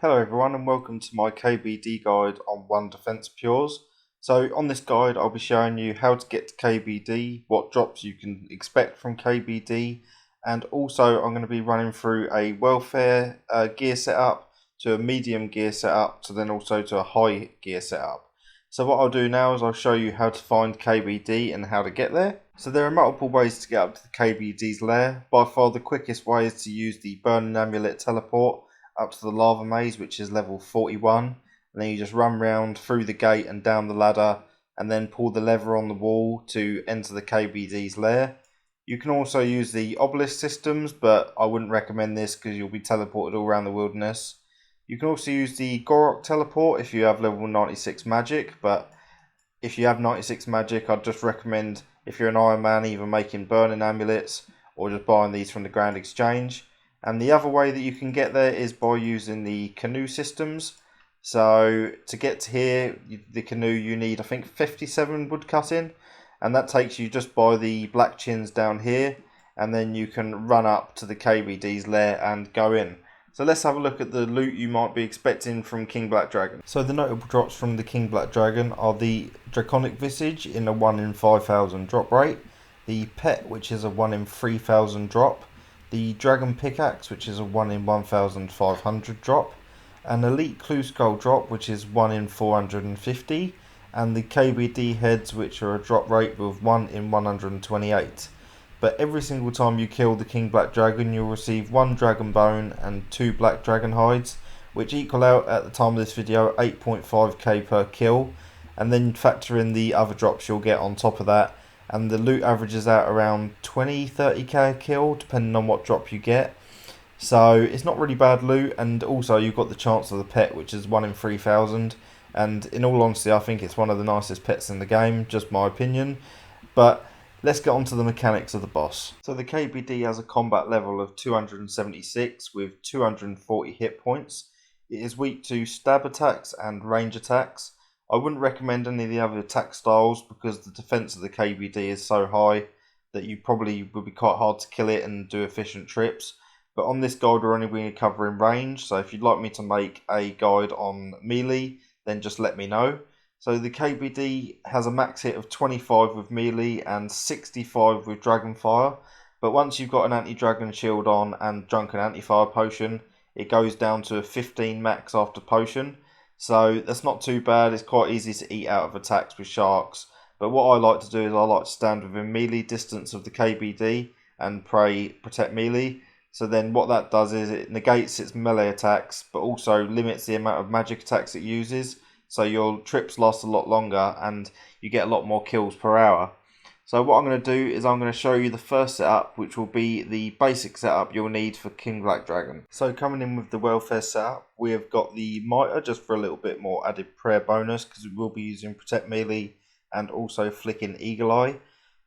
Hello everyone and welcome to my KBD guide on One Defense Pures. So on this guide I'll be showing you how to get to KBD, what drops you can expect from KBD, and also I'm going to be running through a welfare gear setup to a medium gear setup to then also to a high gear setup. So what I'll do now is I'll show you how to find KBD and how to get there. So there are multiple ways to get up to the KBD's lair. By far the quickest way is to use the Burning Amulet teleport up to the lava maze, which is level 41, and then you just run round through the gate and down the ladder and then pull the lever on the wall to enter the KBD's lair. You can also use the obelisk systems, but I wouldn't recommend this because you'll be teleported all around the wilderness. You can also use the Gorok teleport if you have level 96 magic, but if you have 96 magic I'd just recommend, if you're an Iron Man, either making burning amulets or just buying these from the Grand Exchange. And the other way that you can get there is by using the canoe systems. So to get to here, the canoe, you need I think 57 woodcutting, and that takes you just by the black chins down here, and then you can run up to the KBD's lair and go in. So let's have a look at the loot you might be expecting from King Black Dragon. So the notable drops from the King Black Dragon are the Draconic Visage in a 1 in 5,000 drop rate, the Pet, which is a 1 in 3,000 drop, the Dragon Pickaxe, which is a 1 in 1,500 drop, an Elite Clue Skull drop, which is 1 in 450, and the KBD heads, which are a drop rate with 1 in 128. But every single time you kill the King Black Dragon, you'll receive 1 Dragon Bone and 2 Black Dragon Hides, which equal out at the time of this video 8.5k per kill, and then factor in the other drops you'll get on top of that, and the loot averages out around 20-30k a kill depending on what drop you get. So it's not really bad loot, and also you've got the chance of the pet, which is 1 in 3,000, and in all honesty I think it's one of the nicest pets in the game, just my opinion. But let's get on to the mechanics of the boss. So the KBD has a combat level of 276 with 240 hit points. It is weak to stab attacks and range attacks. I wouldn't recommend any of the other attack styles because the defense of the KBD is so high that you probably would be quite hard to kill it and do efficient trips. But on this guide we're only going to cover in range, so if you'd like me to make a guide on melee, then just let me know. So the KBD has a max hit of 25 with melee and 65 with Dragonfire, but once you've got an anti-dragon shield on and drunk an anti-fire potion, it goes down to a 15 max after potion. So that's not too bad. It's quite easy to eat out of attacks with sharks. But what I like to do is I like to stand within melee distance of the KBD and protect melee. So then what that does is it negates its melee attacks, but also limits the amount of magic attacks it uses. So your trips last a lot longer and you get a lot more kills per hour. So what I'm going to do is I'm going to show you the first setup, which will be the basic setup you'll need for King Black Dragon. So coming in with the welfare setup, we have got the mitre just for a little bit more added prayer bonus because we will be using protect melee and also flicking eagle eye.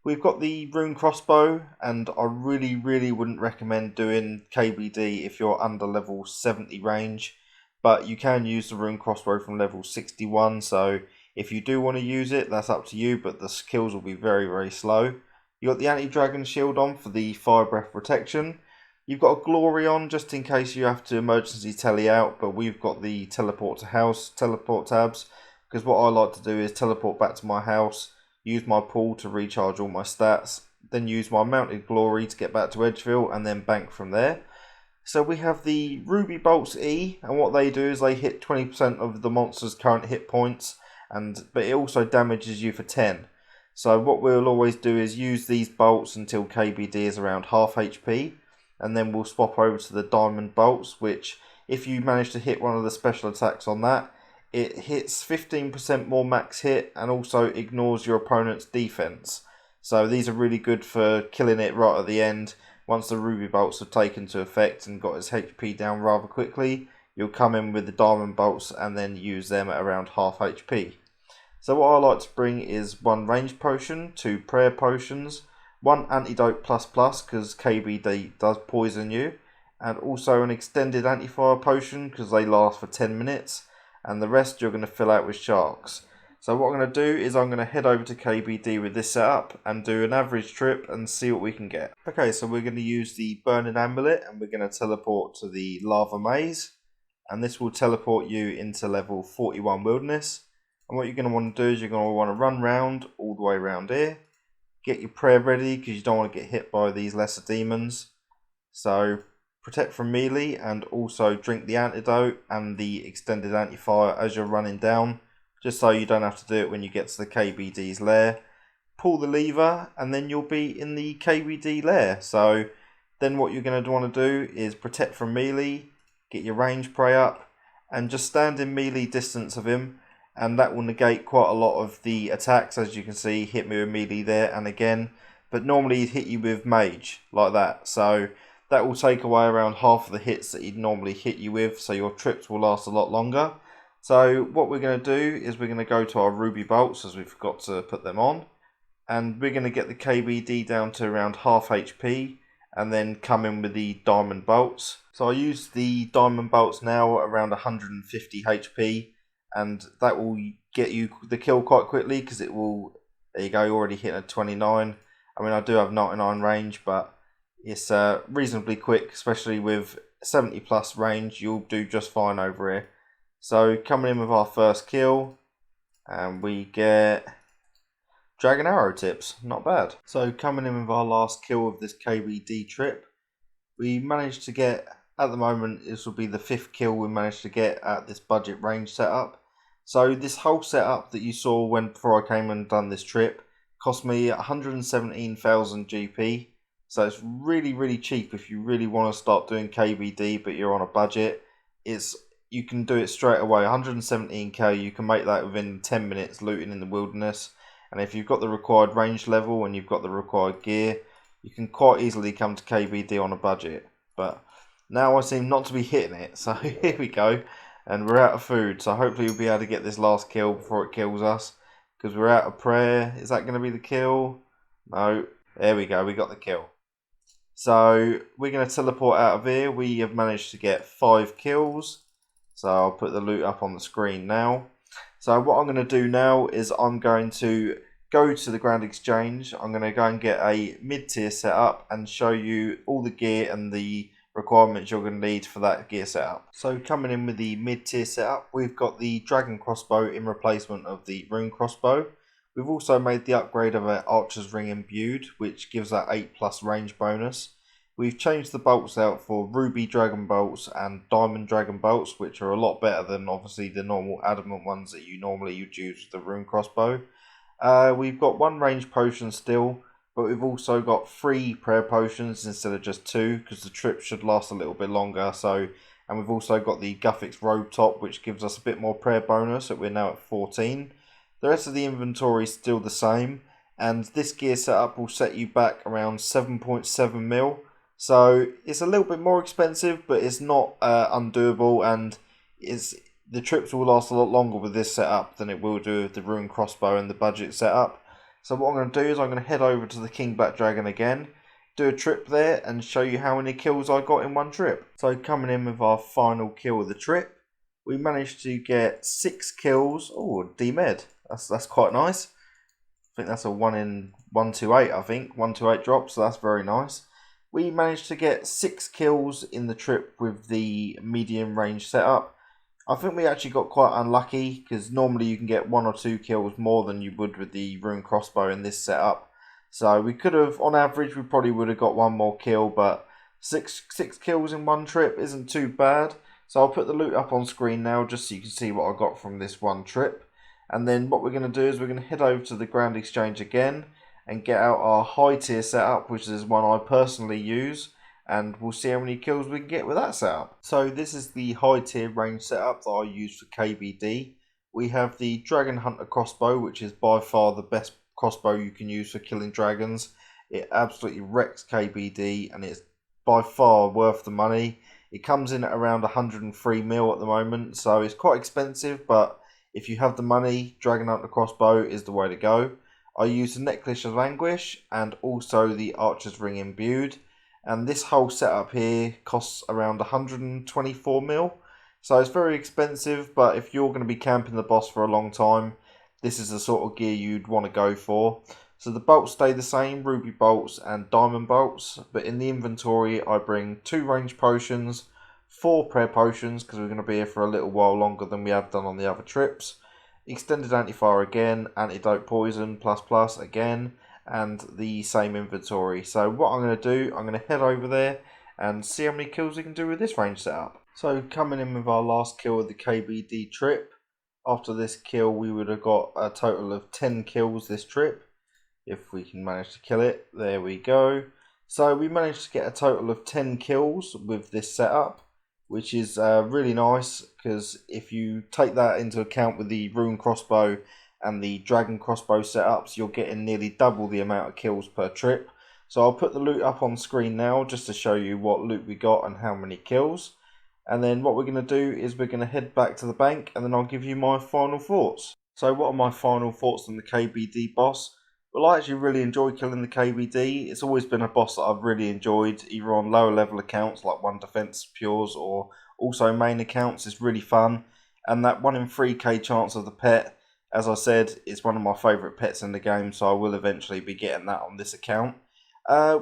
We've got the rune crossbow, and I really wouldn't recommend doing KBD if you're under level 70 range, but you can use the rune crossbow from level 61, so if you do want to use it, that's up to you, but the skills will be very slow. You've got the anti-dragon shield on for the fire breath protection. You've got a glory on just in case you have to emergency tele out, but we've got the teleport to house teleport tabs, because what I like to do is teleport back to my house, use my pool to recharge all my stats, then use my mounted glory to get back to Edgeville, and then bank from there. So we have the Ruby Bolts E, and what they do is they hit 20% of the monster's current hit points, but it also damages you for 10. So what we'll always do is use these bolts until KBD is around half HP, and then we'll swap over to the Diamond Bolts, which if you manage to hit one of the special attacks on that, it hits 15% more max hit and also ignores your opponent's defense. So these are really good for killing it right at the end. Once the Ruby Bolts have taken to effect and got his HP down rather quickly, you'll come in with the Diamond Bolts and then use them at around half HP. So what I like to bring is 1 range potion, 2 prayer potions, 1 antidote plus because KBD does poison you, and also an extended anti-fire potion because they last for 10 minutes, and the rest you're going to fill out with sharks. So what I'm going to do is I'm going to head over to KBD with this setup and do an average trip and see what we can get. Okay, so we're going to use the Burning Amulet and we're going to teleport to the Lava Maze. and this will teleport you into level 41 Wilderness. And what you're going to want to do is you're going to want to run round all the way around here. Get your prayer ready because you don't want to get hit by these lesser demons. So protect from melee and also drink the antidote and the extended anti-fire as you're running down, just so you don't have to do it when you get to the KBD's lair. Pull the lever and then you'll be in the KBD lair. So then what you're going to want to do is protect from melee, get your range prey up and just stand in melee distance of him, and that will negate quite a lot of the attacks. As you can see, hit me with melee there and again, but normally he'd hit you with mage like that, so that will take away around half of the hits that he'd normally hit you with, so your trips will last a lot longer. So what we're going to do is we're going to go to our ruby bolts, as we forgot to put them on, and we're going to get the KBD down to around half HP and then come in with the diamond bolts. So I use the diamond bolts now at around 150 HP, and that will get you the kill quite quickly because it will, there you go, you're already hitting a 29. I mean, I do have 99 range, but it's reasonably quick, especially with 70 plus range. You'll do just fine over here. So coming in with our first kill, and we get dragon arrow tips, not bad. So coming in with our last kill of this KBD trip, we managed to get, at the moment this will be the 5th kill we managed to get at this budget range setup. So this whole setup that you saw before I came and done this trip cost me 117,000 GP. So it's really cheap if you really want to start doing KBD but you're on a budget. You can do it straight away. 117k, you can make that within 10 minutes looting in the wilderness. And if you've got the required range level and you've got the required gear, you can quite easily come to KBD on a budget. But now I seem not to be hitting it, so here we go. And we're out of food, so hopefully we'll be able to get this last kill before it kills us, because we're out of prayer. Is that going to be the kill? No. There we go, we got the kill. So we're going to teleport out of here. We have managed to get 5 kills. So I'll put the loot up on the screen now. So what I'm going to do now is I'm going to go to the Grand Exchange. I'm going to go and get a mid-tier setup and show you all the gear and the requirements you're going to need for that gear setup. So coming in with the mid-tier setup, we've got the dragon crossbow in replacement of the rune crossbow. We've also made the upgrade of an archer's ring imbued, which gives that 8+ range bonus. We've changed the bolts out for ruby dragon bolts and diamond dragon bolts, which are a lot better than obviously the normal adamant ones that you normally would use with the rune crossbow. We've got 1 range potion still, but we've also got 3 prayer potions instead of just 2, because the trip should last a little bit longer. And we've also got the Guthix robe top, which gives us a bit more prayer bonus, so we're now at 14. The rest of the inventory is still the same, and this gear setup will set you back around 7.7 mil. So it's a little bit more expensive, but it's not undoable, and the trips will last a lot longer with this setup than it will do with the rune crossbow and the budget setup. So what I'm going to do is I'm going to head over to the King Black Dragon again, do a trip there and show you how many kills I got in one trip. So coming in with our final kill of the trip, we managed to get 6 kills. Oh, D-Med, that's quite nice. I think that's a 1 in 128, I think, 128 drop, so that's very nice. We managed to get 6 kills in the trip with the medium range setup. I think we actually got quite unlucky, because normally you can get 1 or 2 kills more than you would with the rune crossbow in this setup. So we could have, on average, we probably would have got 1 more kill, but 6 kills in one trip isn't too bad. So I'll put the loot up on screen now, just so you can see what I got from this one trip. And then what we're going to do is we're going to head over to the Grand Exchange again and get out our high tier setup, which is one I personally use, and we'll see how many kills we can get with that setup. So this is the high tier range setup that I use for KBD. We have the Dragon Hunter crossbow, which is by far the best crossbow you can use for killing dragons. It absolutely wrecks KBD, and it's by far worth the money. It comes in at around 103 mil at the moment, so it's quite expensive, but if you have the money, Dragon Hunter crossbow is the way to go. I use the Necklace of Anguish and also the Archer's Ring imbued, and this whole setup here costs around 124 mil, so it's very expensive, but if you're going to be camping the boss for a long time, this is the sort of gear you'd want to go for. So the bolts stay the same, ruby bolts and diamond bolts, but in the inventory I bring 2 range potions, 4 prayer potions because we're going to be here for a little while longer than we have done on the other trips. Extended anti-fire again, antidote poison plus again, and the same inventory. So what I'm going to do, I'm going to head over there and see how many kills we can do with this range setup. So coming in with our last kill of the KBD trip. After this kill we would have got a total of 10 kills this trip. If we can manage to kill it, there we go. So we managed to get a total of 10 kills with this setup, which is really nice, because if you take that into account with the rune crossbow and the dragon crossbow setups, you're getting nearly double the amount of kills per trip. So I'll put the loot up on screen now just to show you what loot we got and how many kills. And then what we're going to do is we're going to head back to the bank, and then I'll give you my final thoughts. So what are my final thoughts on the KBD boss? Well, I actually really enjoy killing the KBD. It's always been a boss that I've really enjoyed, either on lower level accounts like 1 Defense Pures or also main accounts. It's really fun. And that 1 in 3k chance of the pet, as I said, is one of my favourite pets in the game, so I will eventually be getting that on this account.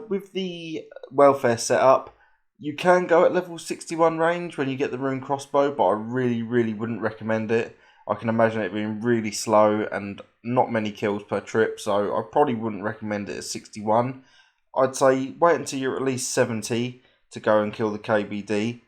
With the welfare setup, you can go at level 61 range when you get the rune crossbow, but I really wouldn't recommend it. I can imagine it being really slow and not many kills per trip, so I probably wouldn't recommend it at 61. I'd say wait until you're at least 70 to go and kill the KBD.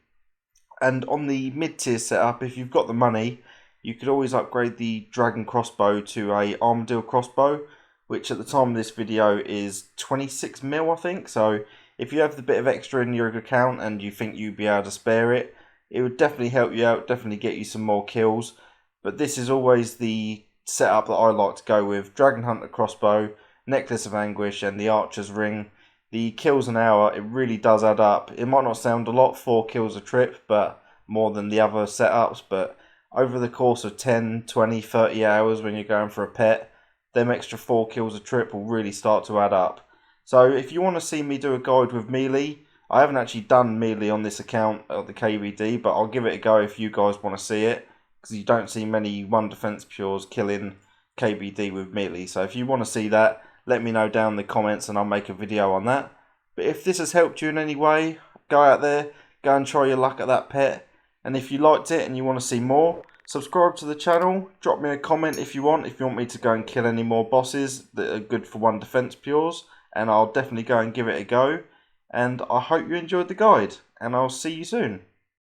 And on the mid-tier setup, if you've got the money, you could always upgrade the dragon crossbow to a armadillo crossbow, which at the time of this video is 26 mil, I think. So if you have the bit of extra in your account and you think you'd be able to spare it, it would definitely help you out, definitely get you some more kills. But this is always the setup that I like to go with. Dragon Hunter crossbow, Necklace of Anguish and the Archer's Ring. The kills an hour, it really does add up. It might not sound a lot, 4 kills a trip, but more than the other setups. But over the course of 10, 20, 30 hours when you're going for a pet, them extra 4 kills a trip will really start to add up. So if you want to see me do a guide with melee, I haven't actually done melee on this account of the KBD, but I'll give it a go if you guys want to see it, because you don't see many 1 Defense Pures killing KBD with melee. So if you want to see that, let me know down in the comments and I'll make a video on that. But if this has helped you in any way, go out there, go and try your luck at that pet. And if you liked it and you want to see more, subscribe to the channel, drop me a comment if you want me to go and kill any more bosses that are good for 1 Defense Pures, and I'll definitely go and give it a go. And I hope you enjoyed the guide, and I'll see you soon.